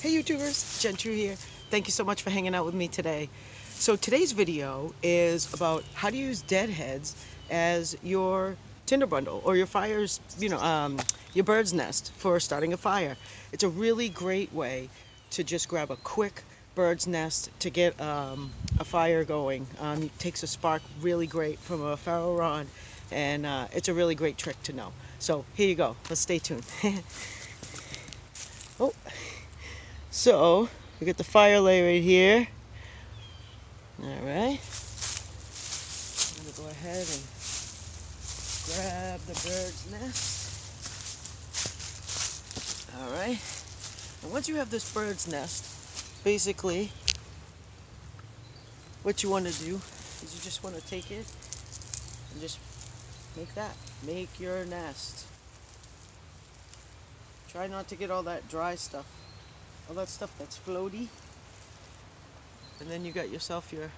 Hey YouTubers, Jen True here. Thank you so much for hanging out with me today. So today's video is about how to use deadheads as your tinder bundle or your fire's, your bird's nest for starting a fire. It's a really great way to just grab a quick bird's nest to get a fire going. It takes a spark really great from a Ferro rod, and it's a really great trick to know. So here you go. Let's stay tuned. Oh. So, we got the fire lay right here. Alright. I'm going to go ahead and grab the bird's nest. Alright. And once you have this bird's nest, basically, what you want to do is you just want to take it and just make your nest. Try not to get all that dry stuff. All that stuff that's floaty, and then you got yourself your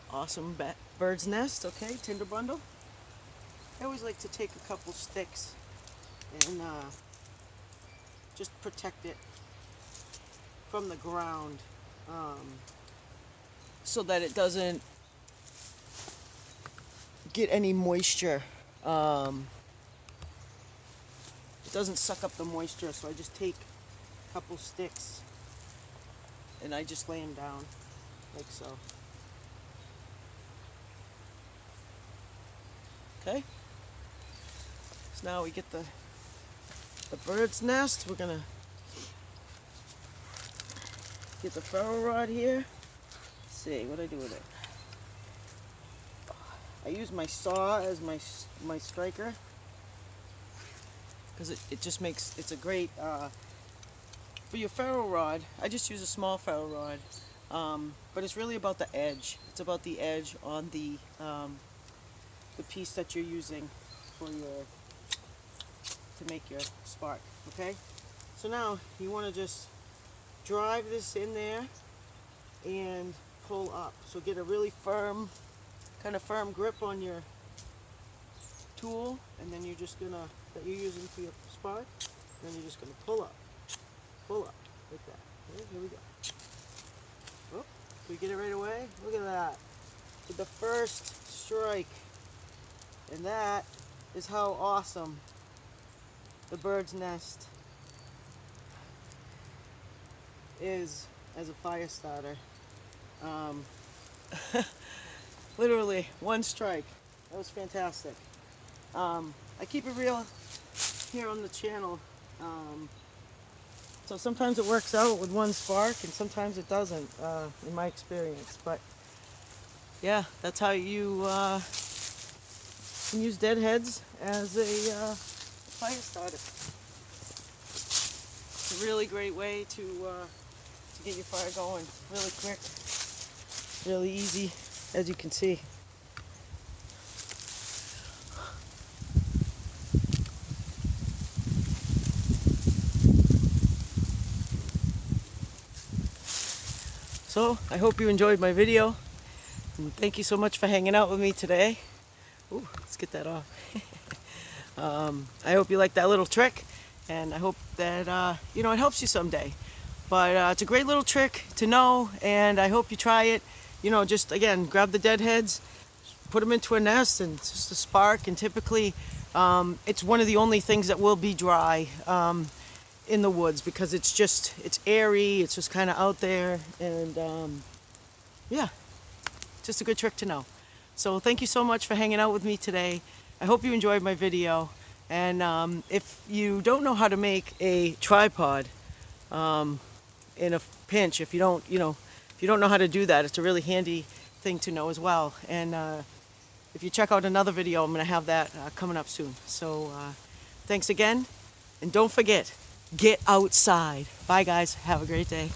awesome bird's nest. Okay, tinder bundle. I always like to take a couple sticks and just protect it from the ground, so that it doesn't get any moisture. It doesn't suck up the moisture, so I just take couple sticks and I just lay them down like so. Okay, so now we get the bird's nest. We're gonna get the ferro rod here. Let's see what I do with it. I use my saw as my striker because it just makes it's a great for your ferro rod. I just use a small ferro rod, but it's really about the edge. It's about the edge on the piece that you're using for to make your spark. Okay, so now you want to just drive this in there and pull up. So get a really firm grip on your tool, and then you're just gonna that you're using for your spark. And then you're just gonna pull up like that. Okay, here we go. Oh, we get it right away. Look at that. With the first strike. And that is how awesome the bird's nest is as a fire starter. Literally one strike. That was fantastic. I keep it real here on the channel. So sometimes it works out with one spark and sometimes it doesn't, in my experience. But yeah, that's how you can use deadheads as a fire starter. It's a really great way to get your fire going really quick, really easy, as you can see. So, I hope you enjoyed my video, and thank you so much for hanging out with me today. Ooh, let's get that off. I hope you like that little trick, and I hope that, it helps you someday. But it's a great little trick to know, and I hope you try it. Just, again, grab the deadheads, put them into a nest, and it's just a spark, and typically it's one of the only things that will be dry in the woods, because it's airy, it's just kind of out there, and yeah, just a good trick to know. So thank you so much for hanging out with me today. I hope you enjoyed my video, and if you don't know how to make a tripod in a pinch, if you don't know how to do that, it's a really handy thing to know as well. And if you check out another video, I'm going to have that coming up soon. So thanks again, and don't forget, get outside. Bye guys, have a great day.